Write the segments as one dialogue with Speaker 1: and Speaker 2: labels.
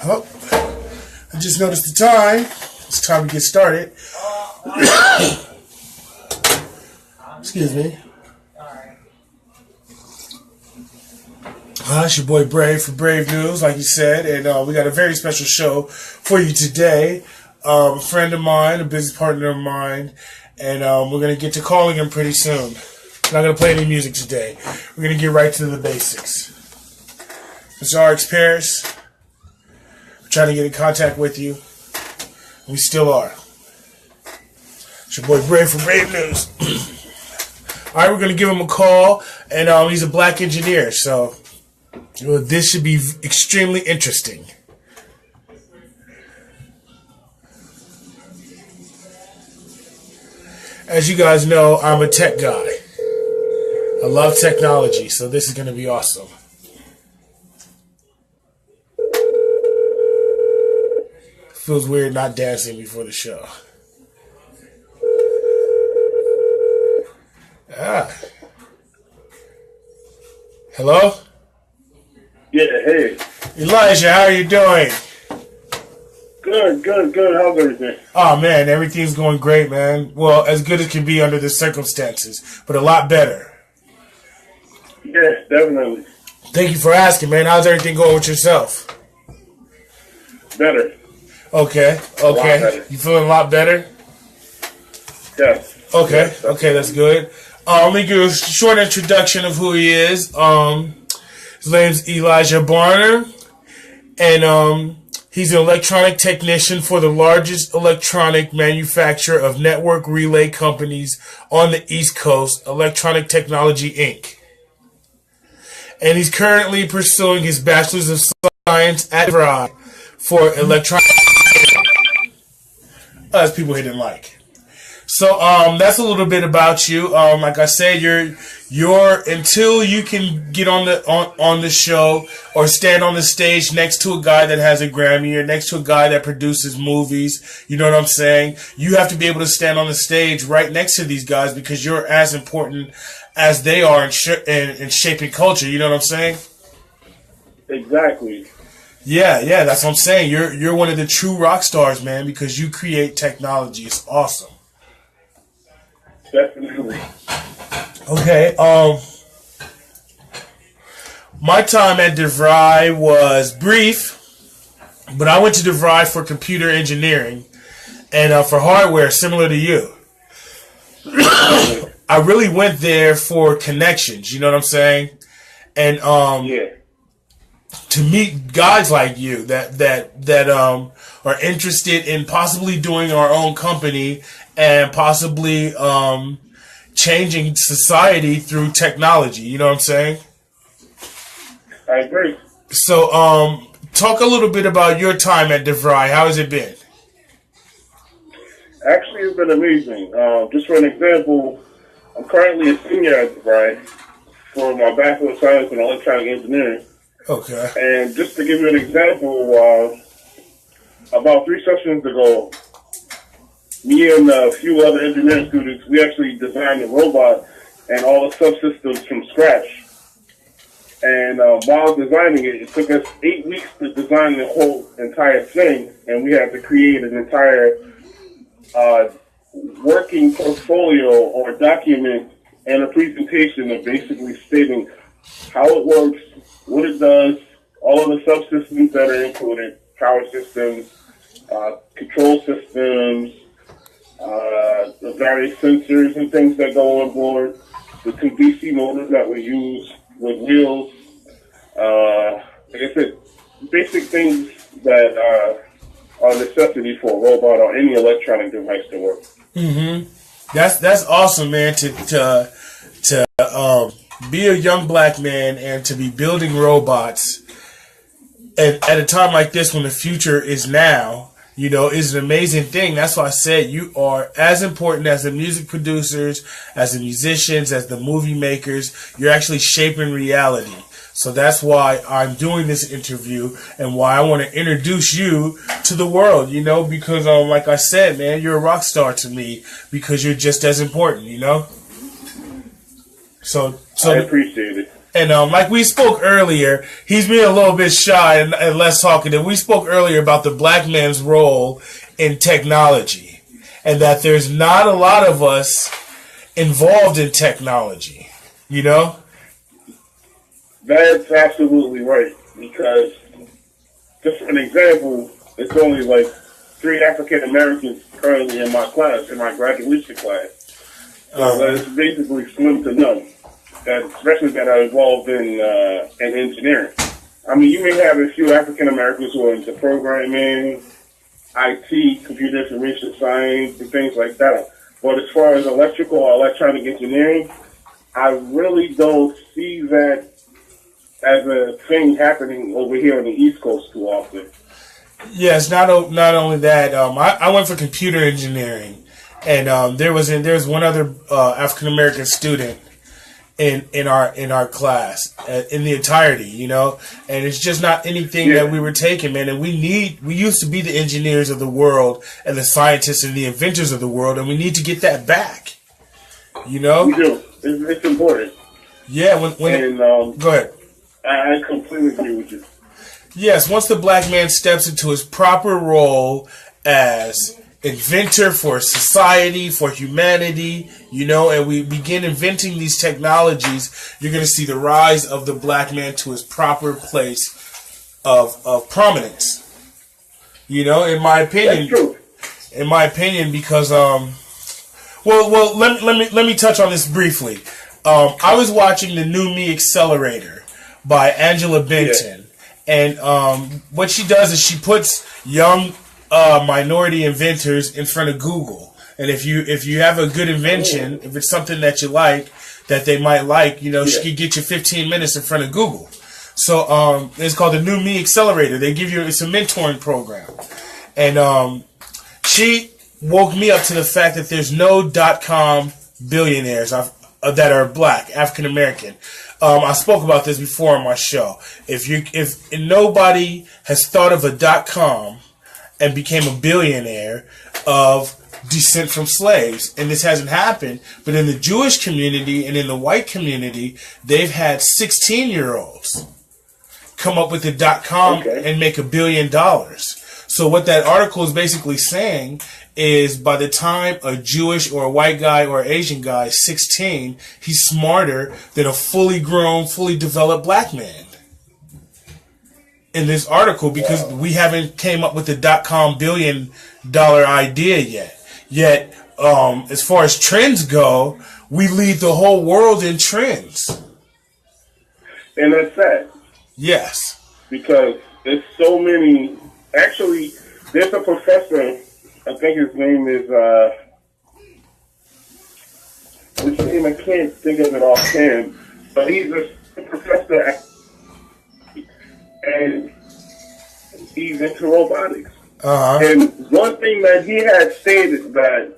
Speaker 1: Oh, I just noticed the time. It's time to get started. Excuse me. It's your boy Brave for Brave News, like you said, and we got a very special show for you today. A friend of mine, a business partner of mine, and we're going to get to calling him pretty soon. I'm not going to play any music today. We're going to get right to the basics. Mr. RX Paris, we're trying to get in contact with you. We still are. It's your boy Brave for Brave News. All right, we're going to give him a call, and he's a black engineer, so this should be extremely interesting. As you guys know, I'm a tech guy. I love technology, so this is going to be awesome. Feels weird not dancing before the show. Hello?
Speaker 2: Yeah, hey.
Speaker 1: Elijah, how are you doing?
Speaker 2: Good. How's everything?
Speaker 1: Oh, man, everything's going great, man. Well, as good as can be under the circumstances, but a lot better.
Speaker 2: Yeah, definitely.
Speaker 1: Thank you for asking, man. How's everything going with yourself?
Speaker 2: Better.
Speaker 1: Okay.
Speaker 2: Better.
Speaker 1: You feeling a lot better?
Speaker 2: Yes.
Speaker 1: Okay, that's good. Let me give a short introduction of who he is. His name's Elijah Barner, and he's an electronic technician for the largest electronic manufacturer of network relay companies on the East Coast, Electronic Technology, Inc. And he's currently pursuing his Bachelor's of Science at DeVry for electronic. As people here didn't like. So that's a little bit about you. Like I said, you're until you can get on the show or stand on the stage next to a guy that has a Grammy or next to a guy that produces movies. You know what I'm saying? You have to be able to stand on the stage right next to these guys because you're as important as they are in shaping culture. You know what I'm saying?
Speaker 2: Exactly.
Speaker 1: Yeah, that's what I'm saying. You're one of the true rock stars, man, because you create technology. It's awesome.
Speaker 2: Definitely.
Speaker 1: Okay, my time at DeVry was brief, but I went to DeVry for computer engineering and for hardware similar to you. I really went there for connections, you know what I'm saying? And to meet guys like you that are interested in possibly doing our own company and possibly changing society through technology. You know what I'm saying?
Speaker 2: I agree.
Speaker 1: So, talk a little bit about your time at DeVry. How has it been?
Speaker 2: Actually, it's been amazing. Just for an example, I'm currently a senior at DeVry for my Bachelor of Science in Electronic Engineering.
Speaker 1: Okay.
Speaker 2: And just to give you an example, about 3 sessions ago, me and a few other engineering students, we actually designed a robot and all the subsystems from scratch. And while designing it, it took us 8 weeks to design the whole entire thing, and we had to create an entire working portfolio or document and a presentation of basically stating how it works, what it does, all of the subsystems that are included, power systems, control systems, the various sensors and things that go on board, the 2 DC motors that we use with wheels, like I said, basic things that are a necessity for a robot or any electronic device to work.
Speaker 1: Mm-hmm. That's awesome, man. To be a young black man and to be building robots at a time like this when the future is now. You know, is an amazing thing. That's why I said you are as important as the music producers, as the musicians, as the movie makers. You're actually shaping reality. So that's why I'm doing this interview and why I want to introduce you to the world, you know, because like I said, man, you're a rock star to me because you're just as important, you know? So
Speaker 2: I appreciate it.
Speaker 1: And like we spoke earlier, he's being a little bit shy and less talkative. We spoke earlier about the black man's role in technology, and that there's not a lot of us involved in technology. You know?
Speaker 2: That's absolutely right. Because, just for an example, it's only like 3 African Americans currently in my class, in my graduation class. So it's basically slim to none, especially that are involved in engineering. I mean, you may have a few African Americans who are into programming, IT, computer information science, and things like that. But as far as electrical or electronic engineering, I really don't see that as a thing happening over here on the East Coast too often.
Speaker 1: Yes, not only that. I went for computer engineering, and there was one other African American student in our class in the entirety, you know. And it's just not anything that we were taking, man. And we used to be the engineers of the world and the scientists and the inventors of the world, and we need to get that back. You know,
Speaker 2: we do. It's important.
Speaker 1: Yeah. Go ahead.
Speaker 2: I completely agree with you.
Speaker 1: Yes, once the black man steps into his proper role as inventor for society, for humanity, you know, and we begin inventing these technologies, you're going to see the rise of the black man to his proper place of prominence. You know, in my opinion.
Speaker 2: That's true.
Speaker 1: In my opinion, because well, let me touch on this briefly. I was watching the New Me Accelerator by Angela Benton. And what she does is she puts young minority inventors in front of Google. And if you have a good invention, if it's something that you like, that they might like, you know, she could get you 15 minutes in front of Google. So it's called the New Me Accelerator. They give you, it's a mentoring program. And she woke me up to the fact that there's no .com billionaires that are black, African American. I spoke about this before on my show. If nobody has thought of a .com and became a billionaire of descent from slaves, and this hasn't happened, but in the Jewish community and in the white community, they've had 16-year-olds come up with a .com and make $1 billion. So what that article is basically saying is by the time a Jewish or a white guy or Asian guy is 16, he's smarter than a fully grown, fully developed black man. In this article, because we haven't came up with the .com $1 billion idea yet. Yet, as far as trends go, we lead the whole world in trends.
Speaker 2: And that's sad.
Speaker 1: Yes.
Speaker 2: Because there's so many. Actually, there's a professor, I think his name is, I can't think of it offhand, but he's a professor and he's into robotics. And one thing that he had stated that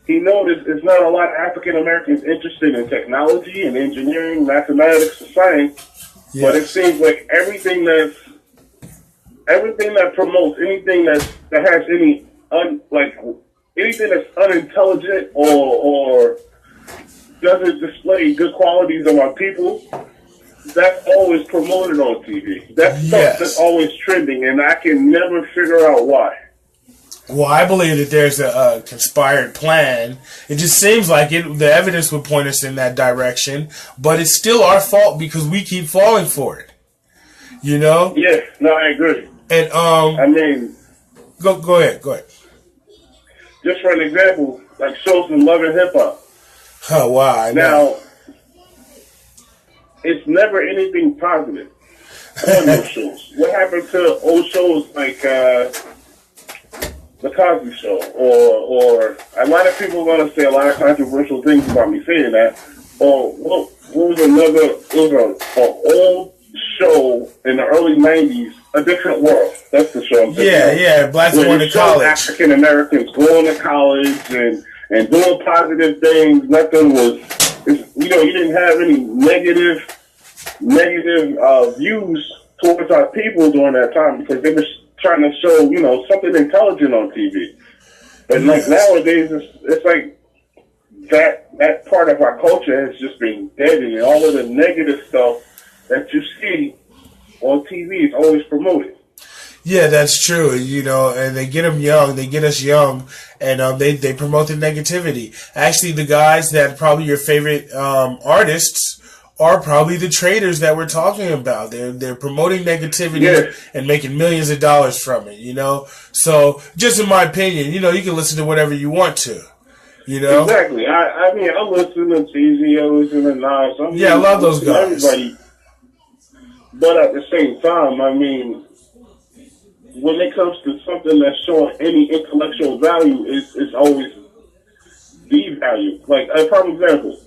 Speaker 2: he noticed is not a lot of African Americans interested in technology and engineering, mathematics, and science, but it seems like everything that promotes anything that has any anything that's unintelligent or doesn't display good qualities of our people, that's always promoted on TV. That's stuff that's always trending, and I can never figure out why.
Speaker 1: Well, I believe that there's a conspired plan. It just seems like the evidence would point us in that direction, but it's still our fault because we keep falling for it. You know?
Speaker 2: Yeah, no, I agree.
Speaker 1: And
Speaker 2: I mean,
Speaker 1: go ahead.
Speaker 2: Just for an example, like shows in Love and Hip Hop.
Speaker 1: Oh wow!
Speaker 2: Now, it's never anything positive on those shows. What happened to old shows like The Cosby Show, or a lot of people are going to say a lot of controversial things about me saying that. Or what was another? It was an old show in the early '90s, A Different World. That's the show I'm thinking of.
Speaker 1: Yeah, blacks going to college.
Speaker 2: African Americans going to college and doing positive things. Nothing was, you didn't have any negative views towards our people during that time because they were trying to show, something intelligent on TV. But like nowadays, it's like that part of our culture has just been deadened, and all of the negative stuff that you see on TV is always promoted.
Speaker 1: Yeah, that's true. You know, and they get them young. They get us young, and they promote the negativity. Actually, the guys that probably your favorite artists are probably the traders that we're talking about. They're promoting negativity and making millions of dollars from it. You know, so just in my opinion, you know, you can listen to whatever you want to. You know,
Speaker 2: exactly. I mean, I'm listening to Eazy-O's and the Nas.
Speaker 1: I love those guys.
Speaker 2: Everybody, but at the same time, I mean, when it comes to something that's showing any intellectual value, it's always the value. Like, a prime example,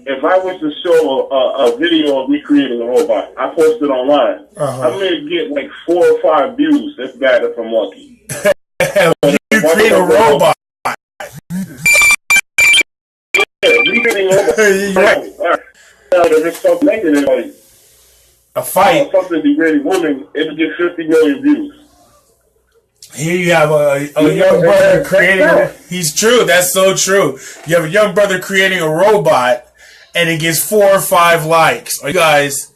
Speaker 2: if I was to show a video of me creating a robot, I post it online, I'm going to get like 4 or 5 views, if bad, if I'm lucky.
Speaker 1: You create a robot.
Speaker 2: Yeah, me creating a robot. Right. If it's something negative, like,
Speaker 1: a fight,
Speaker 2: something degrading women, it'll get 50 million views.
Speaker 1: Here you have a young brother creating. He's true. That's so true. You have a young brother creating a robot, and it gets 4 or 5 likes. Are you guys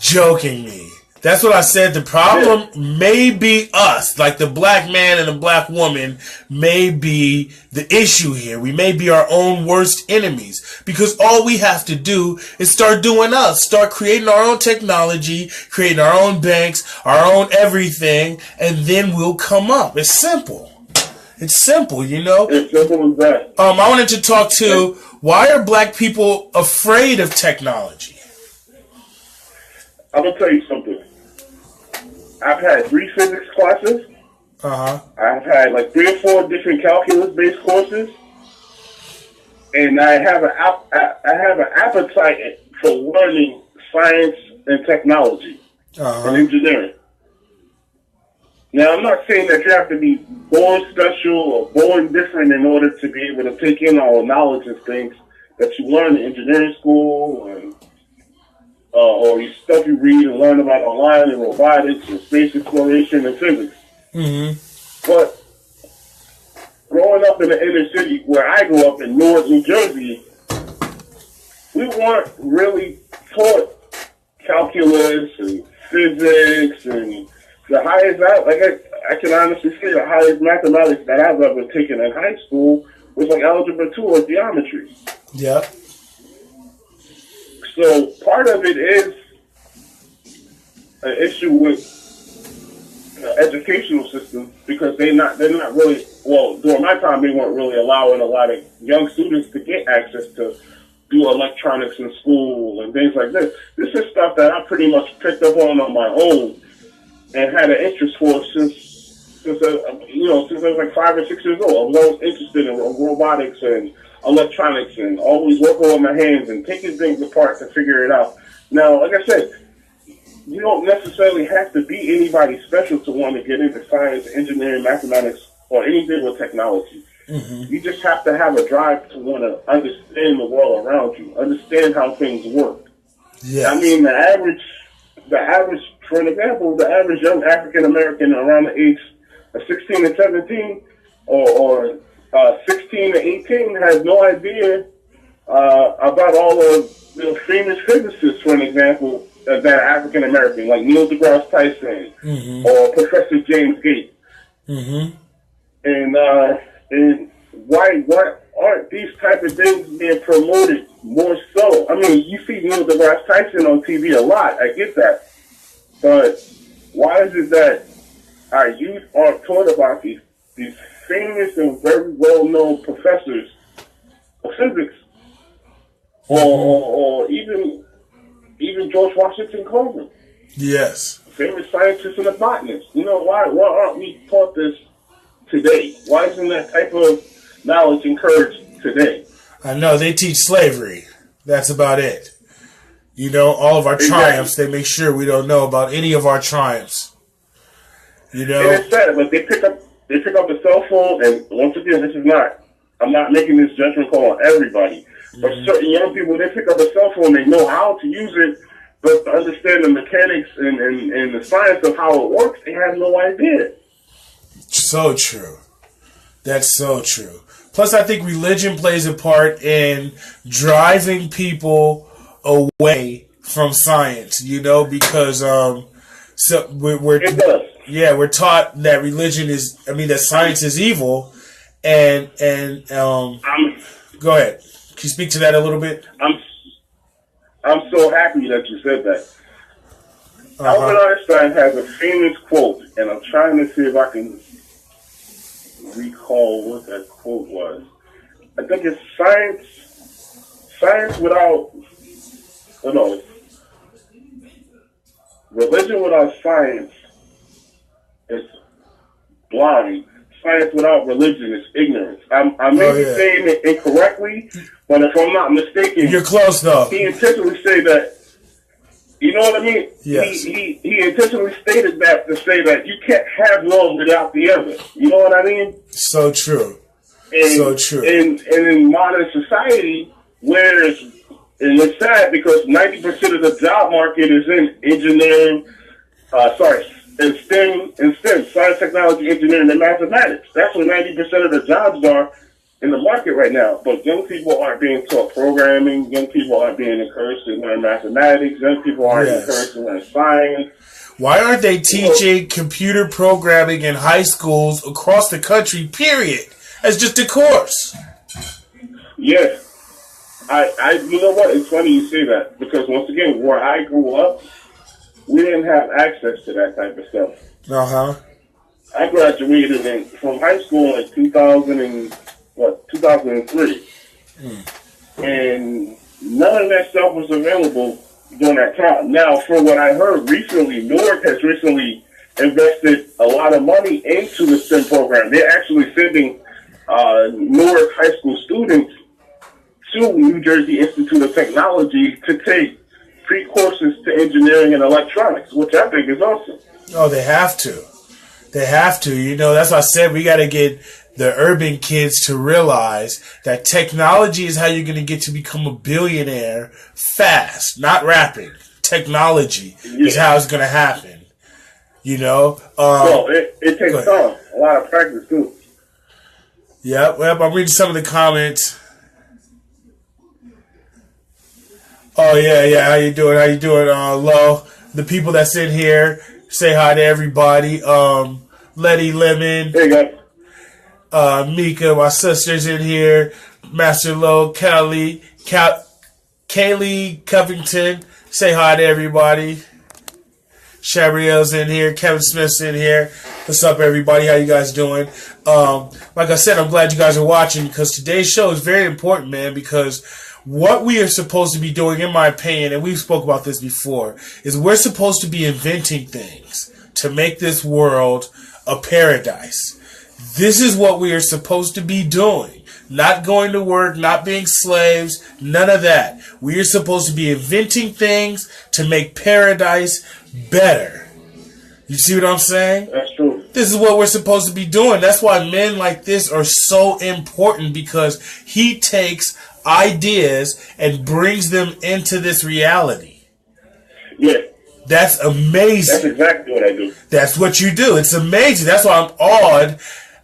Speaker 1: joking me? That's what I said. The problem may be us, like the black man and the black woman may be the issue here. We may be our own worst enemies because all we have to do is start doing us, start creating our own technology, creating our own banks, our own everything, and then we'll come up. It's simple. It's simple, you know?
Speaker 2: It's simple as that.
Speaker 1: I wanted to talk to why are black people afraid of technology?
Speaker 2: I'm going to tell you something. I've had 3 physics classes. I've had like 3 or 4 different calculus-based courses, and I have an appetite for learning science and technology and engineering. Now, I'm not saying that you have to be born special or born different in order to be able to take in all the knowledge and things that you learn in engineering school and or stuff you read and learn about online and robotics and space exploration and physics. But growing up in the inner city, where I grew up in Newark, New Jersey, we weren't really taught calculus and physics, and the highest, I can honestly say the highest mathematics that I've ever taken in high school was like algebra 2 or geometry.
Speaker 1: Yeah.
Speaker 2: So part of it is an issue with the educational system because they're not really, well, during my time they weren't really allowing a lot of young students to get access to do electronics in school and things like this. This is stuff that I pretty much picked up on my own and had an interest for since I was like 5 or 6 years old. I was always interested in robotics and electronics and always working with my hands and taking things apart to figure it out. Now, like I said, you don't necessarily have to be anybody special to want to get into science, engineering, mathematics, or anything with technology. You just have to have a drive to want to understand the world around you, understand how things work.
Speaker 1: Yeah.
Speaker 2: I mean, the average, for an example, the average young African American around the age of 16 and 17 or 16 to 18 has no idea about all of the famous physicists, for an example, that are African American, like Neil deGrasse Tyson or Professor James Gates. And why aren't these type of things being promoted more so? I mean, you see Neil deGrasse Tyson on TV a lot. I get that, but why is it that our youth aren't taught about these famous and very well-known professors of physics, or even George Washington Coleman?
Speaker 1: Yes.
Speaker 2: Famous scientist and a botanist. You know, why aren't we taught this today? Why isn't that type of knowledge encouraged today?
Speaker 1: I know, they teach slavery. That's about it. You know, all of our triumphs, they make sure we don't know about any of our triumphs. You know?
Speaker 2: And it's sad, but they pick up the cell phone, and once again, I'm not making this judgment call on everybody, but certain young people, they pick up a cell phone, they know how to use it, but to understand the mechanics and the science of how it works, they have no idea.
Speaker 1: So true. That's so true. Plus, I think religion plays a part in driving people away from science. You know, because so we're
Speaker 2: It does.
Speaker 1: yeah, we're taught that religion is, I mean, that science is evil, and
Speaker 2: I'm
Speaker 1: go ahead. Can you speak to that a little bit?
Speaker 2: I'm so happy that you said that. Albert Einstein has a famous quote, and I'm trying to see if I can recall what that quote was. I think it's science without, oh no, religion without science is blind. Science without religion is ignorance. I may be saying it incorrectly, but if I'm not mistaken,
Speaker 1: you're close though.
Speaker 2: He intentionally said that. You know what I mean?
Speaker 1: Yes.
Speaker 2: He intentionally stated that to say that you can't have one without the other. You know what I mean?
Speaker 1: So true.
Speaker 2: And,
Speaker 1: so true.
Speaker 2: And in modern society, and it's sad because 90% of the job market is in engineering, in STEM, science, technology, engineering, and mathematics. That's where 90% of the jobs are in the market right now. But young people aren't being taught programming. Young people aren't being encouraged to learn mathematics. Young people aren't encouraged to learn science.
Speaker 1: Why aren't they teaching computer programming in high schools across the country, period, as just a course?
Speaker 2: Yes. You know what? It's funny you say that because once again, where I grew up, we didn't have access to that type of stuff. I graduated from high school in 2003, and none of that stuff was available during that time. Now, from what I heard recently, Newark has recently invested a lot of money into the STEM program. They're actually sending Newark high school students to New Jersey Institute of Technology to take pre-courses to engineering and electronics, which I think is awesome.
Speaker 1: Oh, they have to. They have to. You know, that's why I said we got to get the urban kids to realize that technology is how you're going to get to become a billionaire fast, not rapping. Technology is how it's going to happen. You know?
Speaker 2: Well, it takes time. A lot of practice, too.
Speaker 1: Yep. Well, I'm reading some of the comments. Oh, yeah. How you doing? Lo. The people that's in here, say hi to everybody. Letty Lemon.
Speaker 2: There you go.
Speaker 1: Mika, my sister's in here. Master Lo, Kaylee Covington. Say hi to everybody. Shabriel's in here. Kevin Smith's in here. What's up, everybody? How you guys doing? Like I said, I'm glad you guys are watching because today's show is very important, man, because what we are supposed to be doing, in my opinion, and we've spoke about this before, is we're supposed to be inventing things to make this world a paradise. This is what we are supposed to be doing. Not going to work, not being slaves, none of that. We are supposed to be inventing things to make paradise better. You see what I'm saying?
Speaker 2: That's true.
Speaker 1: This is what we're supposed to be doing. That's why men like this are so important, because he takes ideas and brings them into this reality.
Speaker 2: Yeah.
Speaker 1: That's amazing.
Speaker 2: That's exactly what I do.
Speaker 1: That's what you do. It's amazing. That's why I'm awed.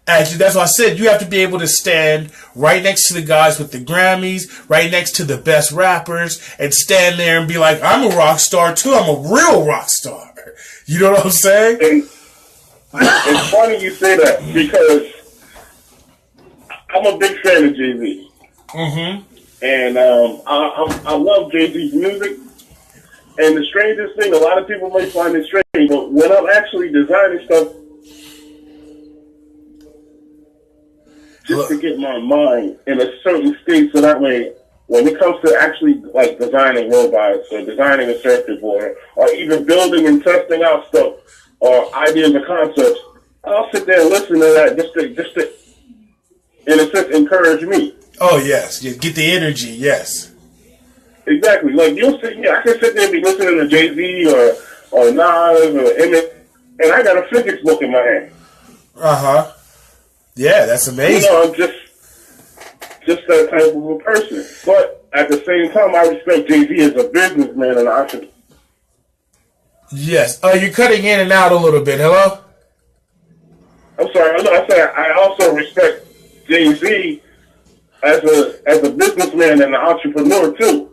Speaker 1: Actually, that's why I said you have to be able to stand right next to the guys with the Grammys, right next to the best rappers, and stand there and be like, I'm a rock star too. I'm a real rock star. You know what I'm saying?
Speaker 2: And it's funny you say that because I'm a big fan of Jay-Z.
Speaker 1: Mm-hmm.
Speaker 2: And I love Jay-Z's music. And the strangest thing, a lot of people may find it strange, but when I'm actually designing stuff, just to get my mind in a certain state, so that way, when it comes to actually like designing robots or designing a circuit board or even building and testing out stuff or ideas or concepts, I'll sit there and listen to that just to in a sense, encourage me.
Speaker 1: Oh, yes. Get the energy, yes.
Speaker 2: Exactly. Like, I can sit there and be listening to Jay-Z or Nas or Emmett, and I got a physics book in my hand.
Speaker 1: Uh-huh. Yeah, that's amazing.
Speaker 2: You know, I'm just that type of a person. But at the same time, I respect Jay-Z as a businessman and entrepreneur.
Speaker 1: Yes. Oh, you're cutting in and out a little bit. Hello?
Speaker 2: I'm sorry. I said I also respect Jay-Z as a businessman and an entrepreneur too.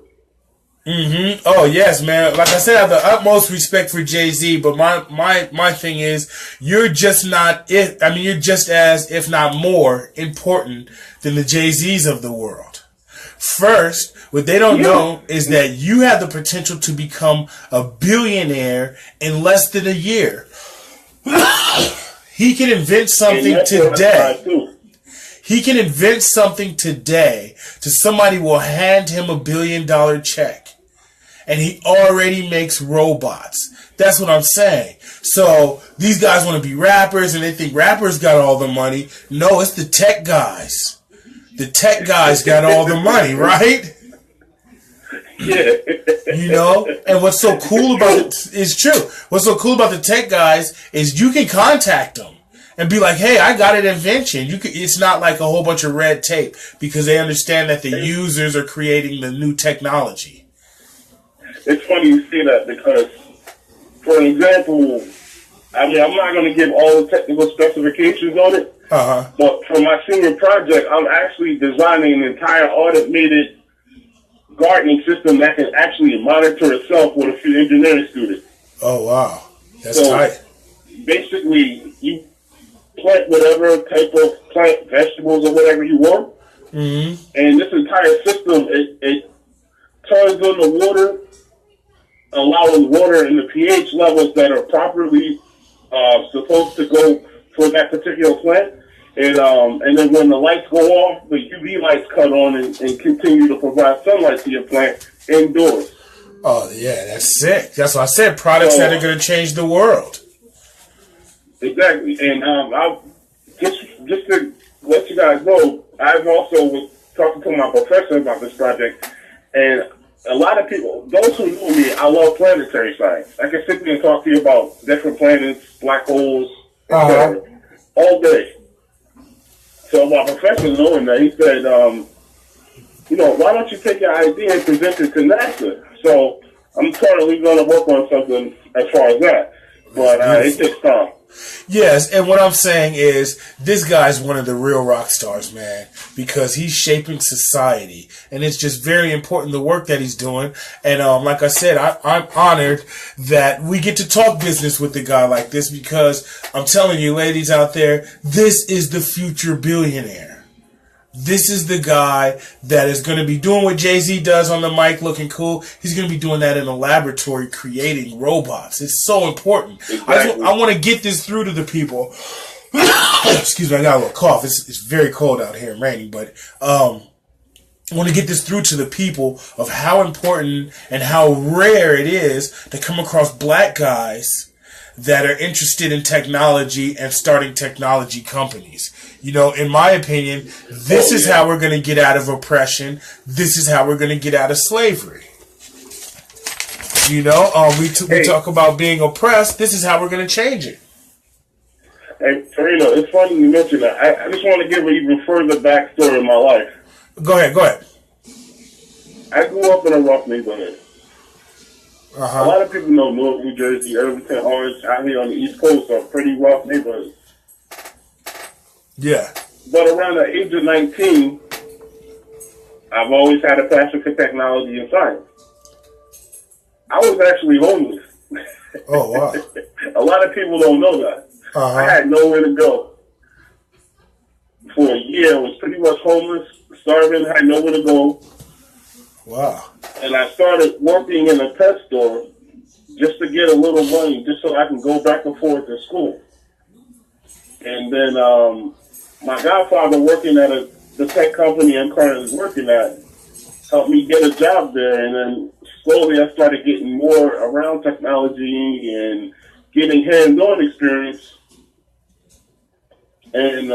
Speaker 1: Mm-hmm. Oh yes, man. Like I said, I have the utmost respect for Jay-Z, but my thing is, you're just you're just as, if not more, important than the Jay-Z's of the world. First, what they don't know is that you have the potential to become a billionaire in less than a year. He can invent something today. He can invent something today to somebody who will hand him $1 billion check. And he already makes robots. That's what I'm saying. So these guys want to be rappers and they think rappers got all the money. No, it's the tech guys. The tech guys got all the money, right?
Speaker 2: Yeah.
Speaker 1: You know? And what's so cool about it is true. What's so cool about the tech guys is you can contact them and be like, hey, I got an invention. It's not like a whole bunch of red tape because they understand that the users are creating the new technology.
Speaker 2: It's funny you say that because, for example, I'm not going to give all the technical specifications on it, but for my senior project, I'm actually designing an entire automated gardening system that can actually monitor itself with a few engineering students.
Speaker 1: Oh, wow. That's tight.
Speaker 2: Basically, you plant whatever type of plant, vegetables, or whatever you want, and this entire system, it turns on the water, allowing water in the pH levels that are properly supposed to go for that particular plant. And then when the lights go off, the UV lights cut on and continue to provide sunlight to your plant indoors.
Speaker 1: Oh, yeah, that's sick. That's what I said, products that are going to change the world.
Speaker 2: Exactly. And I'll just to let you guys know, I've also was talking to my professor about this project, and a lot of people, those who know me, I love planetary science. I can sit there and talk to you about different planets, black holes, etc. all day. So my professor, knowing that, he said, why don't you take your idea and present it to NASA? So I'm currently going to work on something as far as that. But it takes time.
Speaker 1: Yes, and what I'm saying is this guy's one of the real rock stars, man, because he's shaping society, and it's just very important the work that he's doing. And like I said, I'm honored that we get to talk business with a guy like this because I'm telling you, ladies out there, this is the future billionaire. This is the guy that is going to be doing what Jay-Z does on the mic, looking cool. He's going to be doing that in a laboratory, creating robots. It's so important. Exactly. I want to get this through to the people. Excuse me, I got a little cough. It's very cold out here and raining, but I want to get this through to the people of how important and how rare it is to come across black guys that are interested in technology and starting technology companies. You know, in my opinion, this is how we're going to get out of oppression. This is how we're going to get out of slavery. You know, we talk about being oppressed. This is how we're going to change it.
Speaker 2: Hey, Farina, it's funny you mentioned that. I just want to give an even further backstory in my life.
Speaker 1: Go ahead.
Speaker 2: I grew up in a rough neighborhood. A lot of people know Newark, New Jersey, Irvington, Orange, out here on the East Coast are pretty rough neighborhoods.
Speaker 1: Yeah.
Speaker 2: But around the age of 19, I've always had a passion for technology and science. I was actually homeless.
Speaker 1: Oh, wow.
Speaker 2: A lot of people don't know that. I had nowhere to go. For a year, I was pretty much homeless, starving, had nowhere to go.
Speaker 1: Wow. And
Speaker 2: I started working in a pet store just to get a little money, just so I can go back and forth to school. And then my godfather, working at the tech company I'm currently working at, helped me get a job there. And then slowly I started getting more around technology and getting hands-on experience. And,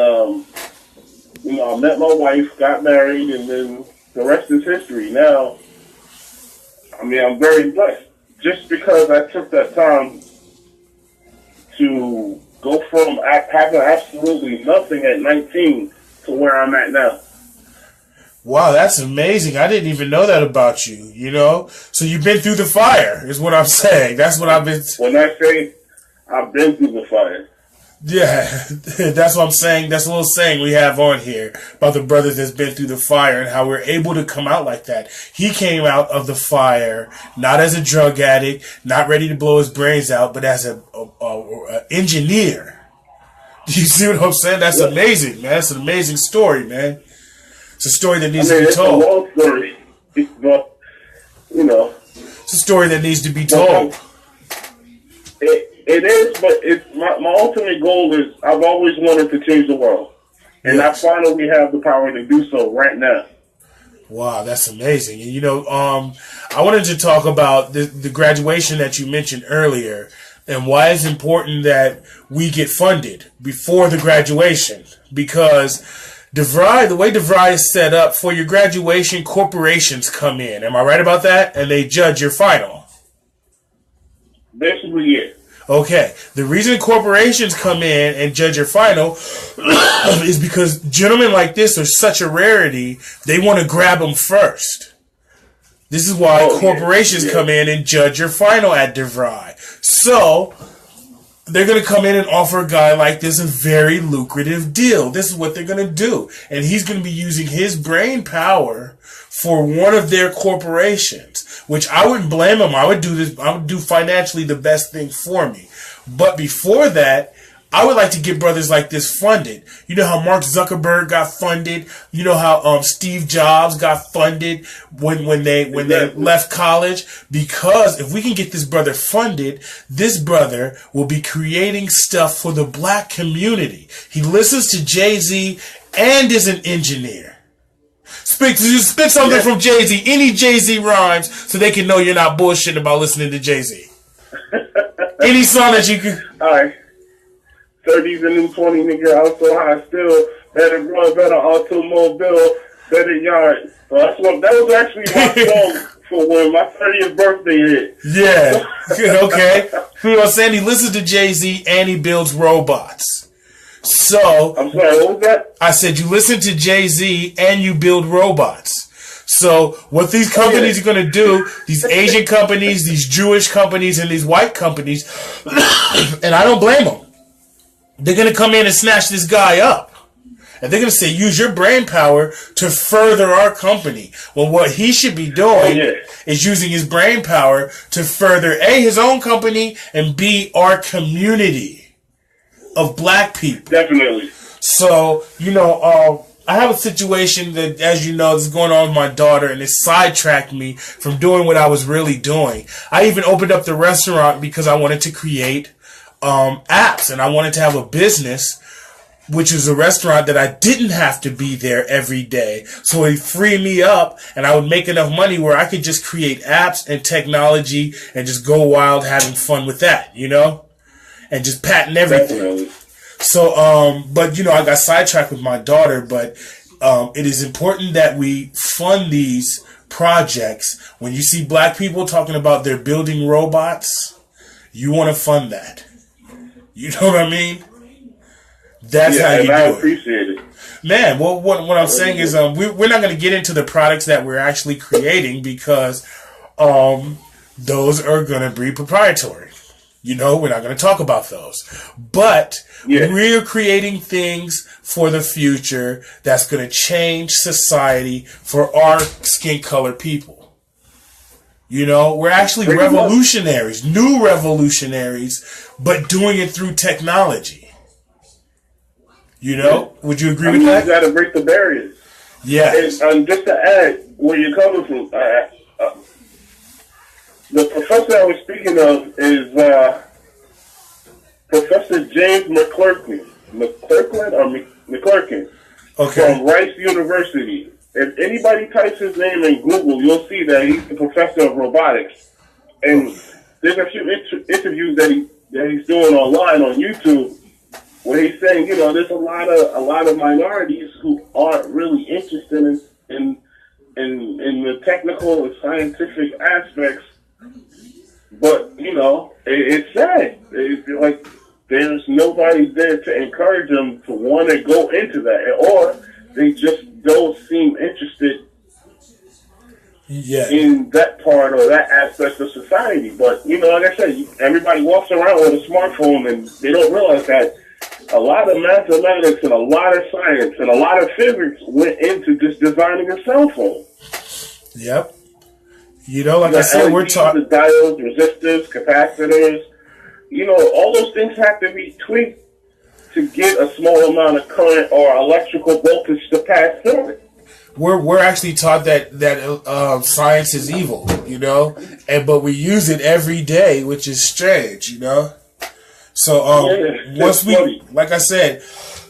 Speaker 2: I met my wife, got married, and then the rest is history. Now, I'm very blessed. Just because I took that time to go from having absolutely nothing at 19 to where I'm at now.
Speaker 1: Wow, that's amazing. I didn't even know that about you, you know? So you've been through the fire, is what I'm saying. That's what I've been...
Speaker 2: When I say I've been through the fire.
Speaker 1: Yeah, that's what I'm saying. That's a little saying we have on here about the brother that's been through the fire and how we're able to come out like that. He came out of the fire not as a drug addict, not ready to blow his brains out, but as a engineer. Do you see what I'm saying? That's amazing, man. That's an amazing story, man. It's a story that needs to be told.
Speaker 2: It's a long story, but
Speaker 1: it's a story that needs to be told.
Speaker 2: It is, but it's my ultimate goal is I've always wanted to change the world, and I finally have the power to do so right now.
Speaker 1: Wow, that's amazing. And I wanted to talk about the graduation that you mentioned earlier and why it's important that we get funded before the graduation. Because DeVry, the way DeVry is set up, for your graduation, corporations come in. Am I right about that? And they judge your final.
Speaker 2: Basically, yeah.
Speaker 1: Okay, the reason corporations come in and judge your final is because gentlemen like this are such a rarity, they want to grab them first. This is why corporations come in and judge your final at DeVry. So, they're going to come in and offer a guy like this a very lucrative deal. This is what they're going to do. And he's going to be using his brain power for one of their corporations, which I wouldn't blame him. I would do financially the best thing for me. But before that, I would like to get brothers like this funded. You know how Mark Zuckerberg got funded? You know how Steve Jobs got funded when they left college? Because if we can get this brother funded, this brother will be creating stuff for the black community. He listens to Jay-Z and is an engineer. Spit something from Jay-Z, any Jay-Z rhymes, so they can know you're not bullshitting about listening to Jay-Z. Any song that you can.
Speaker 2: All right. 30s and new 20, nigga, out so high still. Better run, better automobile, better yard. So that was actually my song for when my 30th birthday hit.
Speaker 1: Yeah. Okay. You know what I'm saying? He listens to Jay-Z and he builds robots. So,
Speaker 2: I'm sorry, what was that?
Speaker 1: I said you listen to Jay-Z and you build robots. So what these companies are going to do, these Asian companies, these Jewish companies, and these white companies, and I don't blame them, they're going to come in and snatch this guy up. And they're going to say, use your brain power to further our company. Well, what he should be doing is using his brain power to further, A, his own company, and B, our community of black people.
Speaker 2: Definitely.
Speaker 1: So, I have a situation that, as you know, is going on with my daughter, and it sidetracked me from doing what I was really doing. I even opened up the restaurant because I wanted to create apps, and I wanted to have a business, which was a restaurant that I didn't have to be there every day. So it freed me up, and I would make enough money where I could just create apps and technology and just go wild having fun with that, and just patent everything.
Speaker 2: Definitely.
Speaker 1: So, but I got sidetracked with my daughter, but it is important that we fund these projects. When you see black people talking about they're building robots, you want to fund that. You know what I mean? That's how you do it.
Speaker 2: I appreciate it.
Speaker 1: Man, well, what I'm saying is we're not going to get into the products that we're actually creating because those are going to be proprietary. We're not going to talk about those. But we're creating things for the future that's going to change society for our skin color people. We're actually revolutionaries, new revolutionaries, but doing it through technology. Would you agree with that?
Speaker 2: You got to break the barriers.
Speaker 1: Yeah.
Speaker 2: And just to add where you're coming from, the professor I was speaking of is Professor James McClurkin. McClurkin.
Speaker 1: Okay.
Speaker 2: From Rice University. If anybody types his name in Google, you'll see that he's the professor of robotics. And there's a few interviews that he's doing online on YouTube where he's saying, there's a lot of minorities who aren't really interested in the technical and scientific aspects. But, it's sad. It's like there's nobody there to encourage them to want to go into that. Or they just don't seem interested in that part or that aspect of society. But, like I said, everybody walks around with a smartphone and they don't realize that a lot of mathematics and a lot of science and a lot of physics went into just designing a cell phone.
Speaker 1: Yep. You know, like I said, we're
Speaker 2: talking the diodes, resistors, capacitors. You know, all those things have to be tweaked to get a small amount of current or electrical voltage to pass through it.
Speaker 1: We're actually taught that science is evil, you know, but we use it every day, which is strange, you know. So once we, like I said,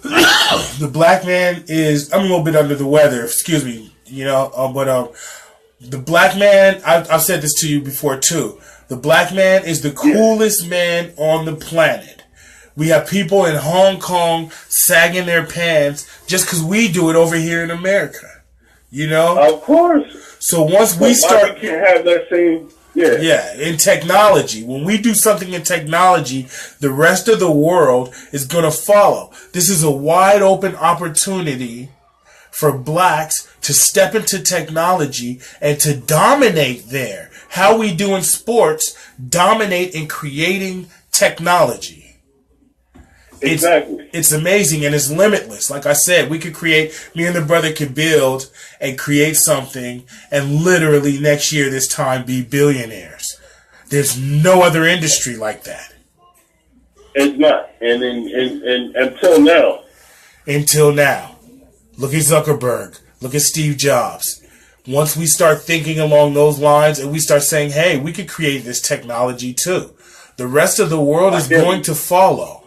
Speaker 1: the black man is, I'm a little bit under the weather, excuse me, you know, but the black man, I've said this to you before too. The black man is the coolest man on the planet. We have people in Hong Kong sagging their pants just because we do it over here in America. You know?
Speaker 2: Of course.
Speaker 1: So once we start...
Speaker 2: we can't have that same... Yeah.
Speaker 1: Yeah, in technology. When we do something in technology, the rest of the world is going to follow. This is a wide open opportunity for blacks to step into technology and to dominate there. How we do in sports, dominate in creating technology.
Speaker 2: Exactly.
Speaker 1: It's amazing and it's limitless. Like I said, we could create, me and the brother could build and create something and literally next year this time be billionaires. There's no other industry like that.
Speaker 2: It's not. And until now.
Speaker 1: Until now. Look at Zuckerberg. Look at Steve Jobs. Once we start thinking along those lines and we start saying, hey, we could create this technology too. The rest of the world is going to follow.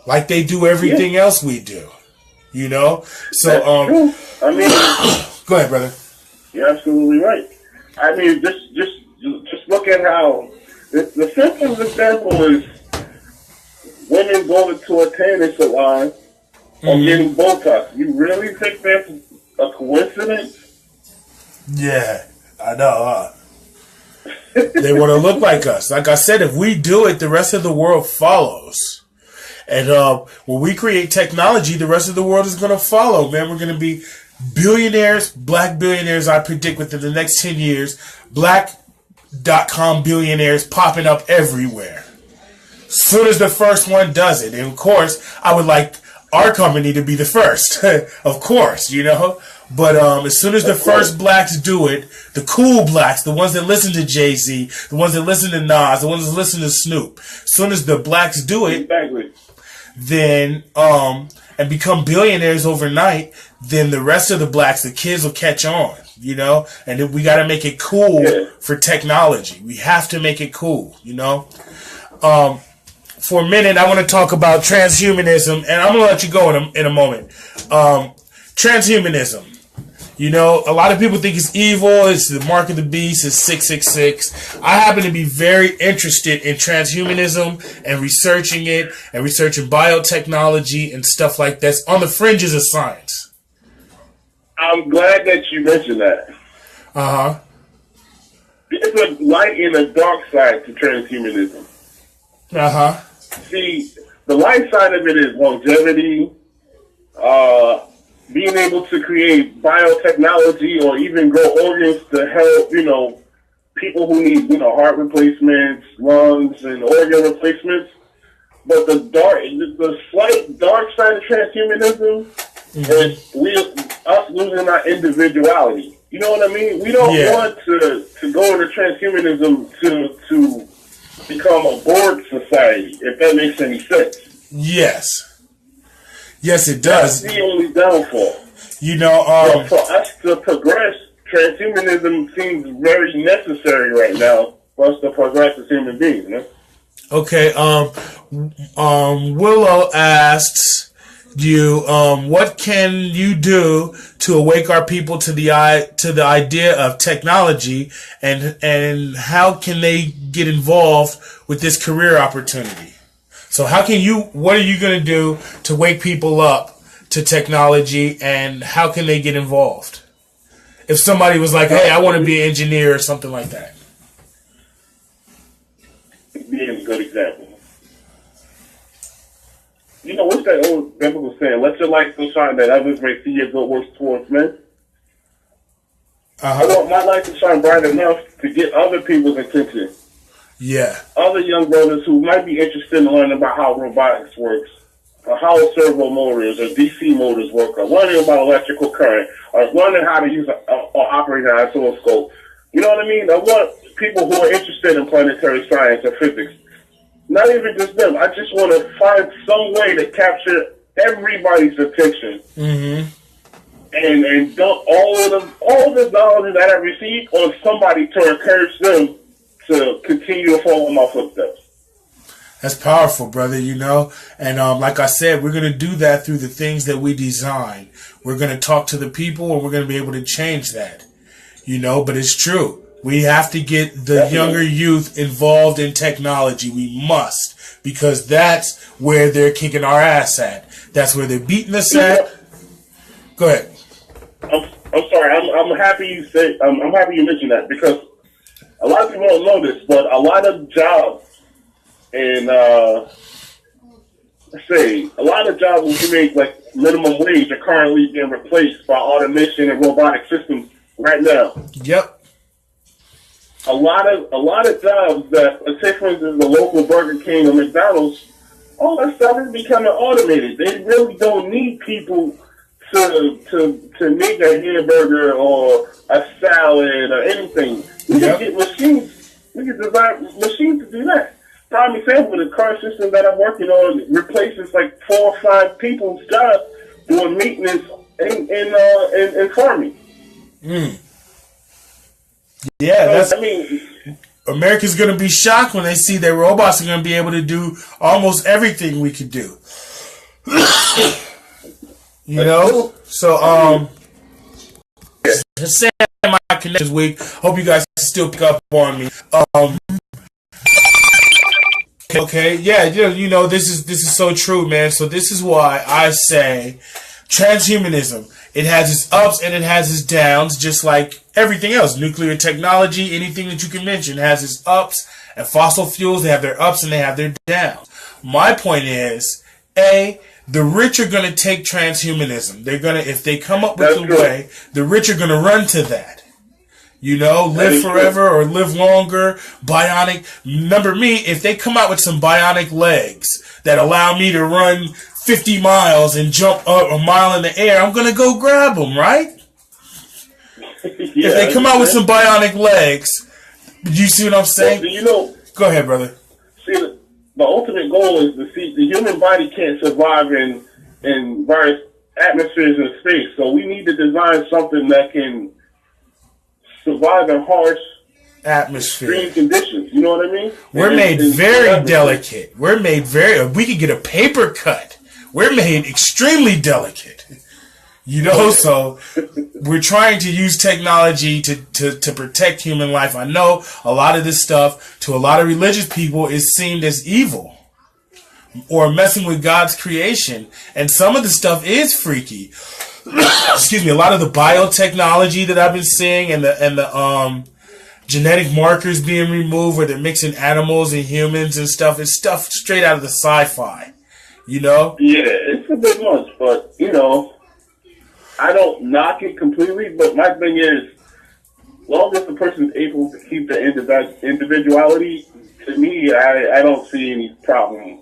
Speaker 1: Like they do everything else we do, you know. So,
Speaker 2: I mean,
Speaker 1: go ahead, brother.
Speaker 2: You're absolutely right. I mean, just look at how the simplest example is women going to a tanning salon or getting Botox. You really think that's a coincidence? Yeah,
Speaker 1: I know. They want to look like us. Like I said, if we do it, the rest of the world follows. And when we create technology, the rest of the world is going to follow, man. We're going to be billionaires, black billionaires, I predict within the next 10 years. Black.com billionaires popping up everywhere. Soon as the first one does it. And, of course, I would like our company to be the first. Of course, you know. But as soon as the first blacks do it, the cool blacks, the ones that listen to Jay-Z, the ones that listen to Nas, the ones that listen to Snoop, as soon as the blacks do it, then and become billionaires overnight, then the rest of the blacks, the kids will catch on, you know? And then we got to make it cool for technology. We have to make it cool, you know? For a minute, I want to talk about transhumanism, and I'm going to let you go in a moment. Transhumanism. You know, a lot of people think it's evil, it's the mark of the beast, it's 666. I happen to be very interested in transhumanism and researching it and researching biotechnology and stuff like that on the fringes of science.
Speaker 2: I'm glad that you mentioned that.
Speaker 1: Uh-huh.
Speaker 2: There's a light and a dark side to transhumanism.
Speaker 1: Uh-huh.
Speaker 2: See, the light side of it is longevity, being able to create biotechnology or even grow organs to help, you know, people who need, you know, heart replacements, lungs, and organ replacements. But the slight dark side of transhumanism is us losing our individuality. You know what I mean? We don't want to go into transhumanism to become a Borg society, if that makes any sense.
Speaker 1: Yes. Yes, it does.
Speaker 2: That's the only downfall.
Speaker 1: You know,
Speaker 2: for us to progress, transhumanism seems very necessary right now for us to progress as human beings. You know? Okay.
Speaker 1: Willow asks you, what can you do to awake our people to the idea of technology, and how can they get involved with this career opportunity? So what are you going to do to wake people up to technology, and how can they get involved? If somebody was like, hey, I want to be an engineer or something like that.
Speaker 2: Being a good example. You know, what's that old biblical saying? Let your light so shine that others may see your good works towards men. I want my light to shine bright enough to get other people's attention.
Speaker 1: Yeah.
Speaker 2: other young brothers who might be interested in learning about how robotics works, or how servo motors or DC motors work, or learning about electrical current, or learning how to use or operate an oscilloscope. You know what I mean? I want people who are interested in planetary science or physics. Not even just them. I just want to find some way to capture everybody's attention.
Speaker 1: Mm-hmm.
Speaker 2: And dump all the knowledge that I received on somebody to encourage them to continue to follow my footsteps.
Speaker 1: That's powerful, brother, you know. And like I said, we're going to do that through the things that we design. We're going to talk to the people, and we're going to be able to change that, you know. But it's true. We have to get the younger youth involved in technology. We must, because that's where they're kicking our ass at. That's where they're beating us at. Go ahead.
Speaker 2: I'm sorry. I'm happy you said. I'm happy you mentioned that, because a lot of people don't know this, but a lot of jobs and a lot of jobs where you make like minimum wage are currently being replaced by automation and robotic systems right now.
Speaker 1: Yep.
Speaker 2: A lot of jobs that, let's say for instance, the local Burger King or McDonald's, all that stuff is becoming automated. They really don't need people to make a hamburger or a salad or anything. We can get machines. We can design machines to do that. Prime example, the car system that I'm working on replaces like 4 or 5 people's jobs doing maintenance in farming.
Speaker 1: Yeah,
Speaker 2: so, I mean,
Speaker 1: America's going to be shocked when they see that robots are going to be able to do almost everything we could do. You know? So, saying my connections week. Hope you guys still pick up on me. Okay, yeah, you know, this is so true, man. So this is why I say transhumanism. It has its ups and it has its downs, just like everything else. Nuclear technology, anything that you can mention, has its ups. And fossil fuels, they have their ups and they have their downs. My point is, the rich are going to take transhumanism. They're going to, if they come up with a way, the rich are going to run to that. You know, live forever or live longer, bionic. Remember me, if they come out with some bionic legs that allow me to run 50 miles and jump up a mile in the air, I'm going to go grab them, right? If they come out with some bionic legs, you see what I'm saying?
Speaker 2: Well, you know,
Speaker 1: go ahead, brother.
Speaker 2: See, the ultimate goal is to see the human body can't survive in various atmospheres and space. So we need to design something that can survive in harsh
Speaker 1: atmosphere,
Speaker 2: extreme conditions. You know what I mean?
Speaker 1: We're made very delicate. We're made we could get a paper cut. We're made extremely delicate. You know, so we're trying to use technology to protect human life. I know a lot of this stuff, to a lot of religious people, is seen as evil or messing with God's creation. And some of the stuff is freaky. Excuse me. A lot of the biotechnology that I've been seeing and the genetic markers being removed where they're mixing animals and humans and stuff is stuff straight out of the sci-fi. You know? Yeah,
Speaker 2: it's a bit much, but, you know, I don't knock it completely, but my thing is, as long as the person is able to keep the individuality, to me, I don't see any problem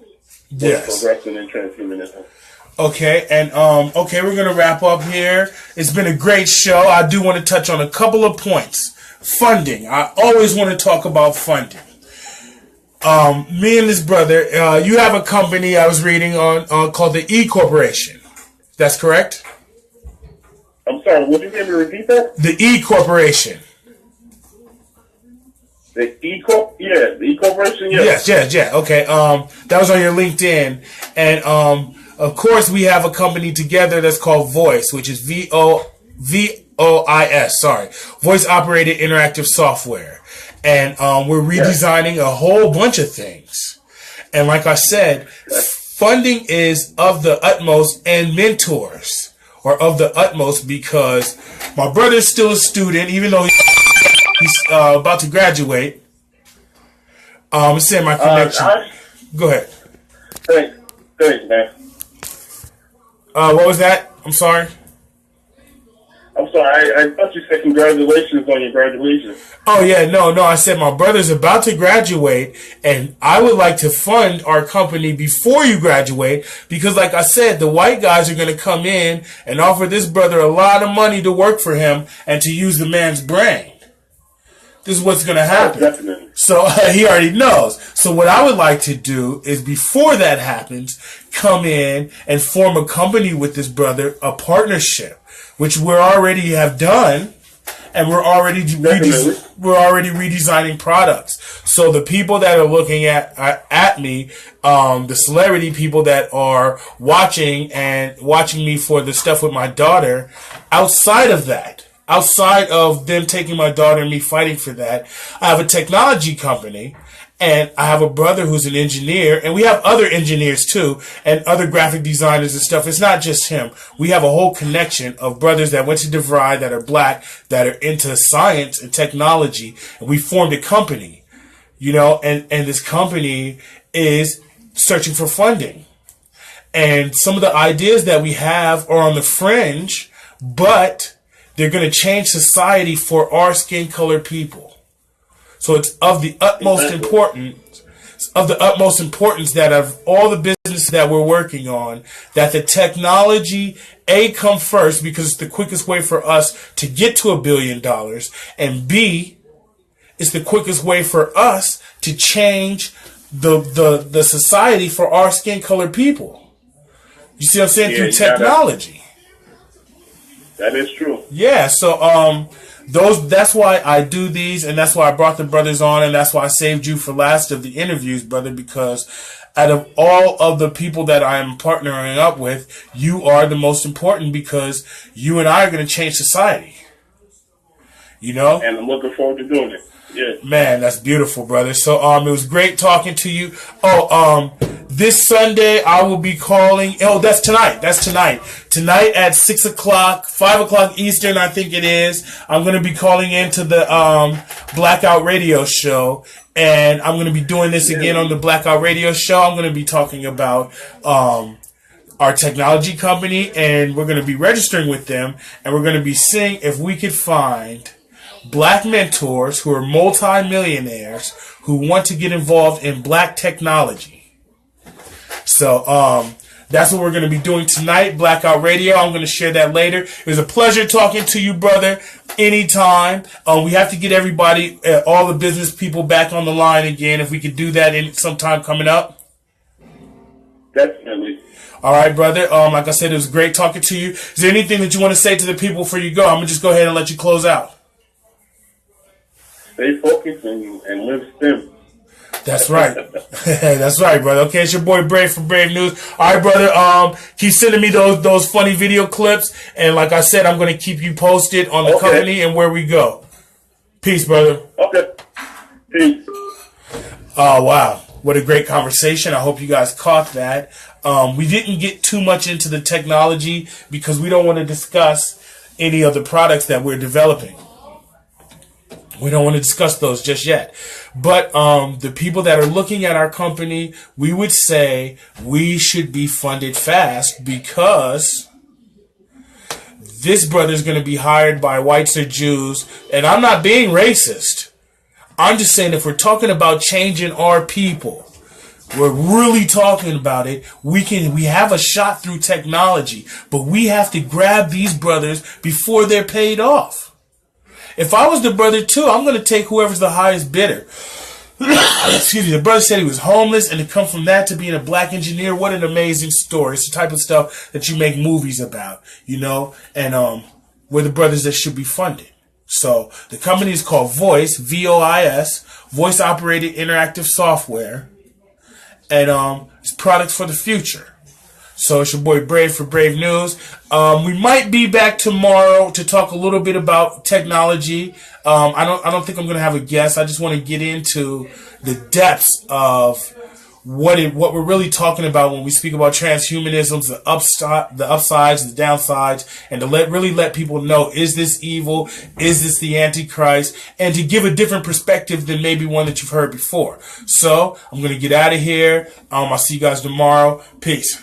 Speaker 2: with progressing in transhumanism.
Speaker 1: Okay, and okay, we're gonna wrap up here. It's been a great show. I do want to touch on a couple of points. Funding. I always want to talk about funding. Me and this brother, you have a company I was reading on called the E Corporation. That's correct?
Speaker 2: I'm sorry, would you be able to repeat that?
Speaker 1: The E Corporation.
Speaker 2: The E Corp? Yeah, the E Corporation, yes.
Speaker 1: Yeah. Okay. That was on your LinkedIn. And of course we have a company together that's called Voice, which is VOIS, Voice Operated Interactive Software. And we're redesigning a whole bunch of things. And like I said, funding is of the utmost, and mentors are of the utmost, because my brother's still a student, even though he's about to graduate. It's in my connection. Go ahead.
Speaker 2: Thanks, man.
Speaker 1: What was that? I'm sorry.
Speaker 2: I'm sorry, I thought you said congratulations on your graduation.
Speaker 1: Oh yeah, no. I said my brother's about to graduate, and I would like to fund our company before you graduate because, like I said, the white guys are going to come in and offer this brother a lot of money to work for him and to use the man's brain. This is what's going to happen.
Speaker 2: Oh, definitely.
Speaker 1: So he already knows. So what I would like to do is, before that happens, come in and form a company with this brother, a partnership, which we already have done, and we're already redesigning products. So the people that are looking at me, the celebrity people that are watching me for the stuff with my daughter, outside of them taking my daughter and me fighting for that, I have a technology company. And I have a brother who's an engineer, and we have other engineers too, and other graphic designers and stuff. It's not just him. We have a whole connection of brothers that went to DeVry, that are black, that are into science and technology, and we formed a company, and this company is searching for funding. And some of the ideas that we have are on the fringe, but they're going to change society for our skin color people. So it's of the utmost importance that of all the business that we're working on, that the technology, A, come first because it's the quickest way for us to get to $1 billion, and B, it's the quickest way for us to change the society for our skin color people. You see what I'm saying? Through technology.
Speaker 2: That is true.
Speaker 1: Yeah, so that's why I do these, and that's why I brought the brothers on, and that's why I saved you for last of the interviews, brother, because out of all of the people that I am partnering up with, you are the most important because you and I are going to change society. And
Speaker 2: I'm looking forward to doing it. Yeah.
Speaker 1: Man, that's beautiful, brother. So it was great talking to you. This Sunday I will be calling. Oh, that's tonight. Tonight at 6 o'clock, 5 o'clock Eastern, I think it is. I'm going to be calling into the Blackout Radio Show, and I'm going to be doing this again on the Blackout Radio Show. I'm going to be talking about our technology company, and we're going to be registering with them, and we're going to be seeing if we could find black mentors who are multi-millionaires who want to get involved in black technology. So that's what we're going to be doing tonight, Blackout Radio. I'm going to share that later. It was a pleasure talking to you, brother, anytime. We have to get everybody, all the business people back on the line again, if we could do that in sometime coming up.
Speaker 2: Definitely.
Speaker 1: All right, brother. Like I said, it was great talking to you. Is there anything that you want to say to the people before you go? I'm going to just go ahead and let you close out.
Speaker 2: Stay focused and live STEM.
Speaker 1: That's right. That's right, brother. Okay, it's your boy Brave from Brave News. All right, brother. Keep sending me those funny video clips, and like I said, I'm going to keep you posted on the company and where we go. Peace, brother.
Speaker 2: Okay. Peace.
Speaker 1: Oh, wow. What a great conversation. I hope you guys caught that. We didn't get too much into the technology because we don't want to discuss any of the products that we're developing. We don't want to discuss those just yet. But the people that are looking at our company, we would say we should be funded fast because this brother is going to be hired by whites or Jews. And I'm not being racist. I'm just saying if we're talking about changing our people, we're really talking about it. We have a shot through technology, but we have to grab these brothers before they're paid off. If I was the brother too, I'm going to take whoever's the highest bidder. Excuse me. The brother said he was homeless, and to come from that to being a black engineer, what an amazing story. It's the type of stuff that you make movies about, and we're the brothers that should be funded. So the company is called Voice, VOIS, Voice Operated Interactive Software, and it's products for the future. So it's your boy Brave for Brave News. We might be back tomorrow to talk a little bit about technology. I don't think I'm going to have a guest. I just want to get into the depths of what we're really talking about when we speak about transhumanism, the upsides, the downsides, and to really let people know, is this evil? Is this the Antichrist? And to give a different perspective than maybe one that you've heard before. So I'm going to get out of here. I'll see you guys tomorrow. Peace.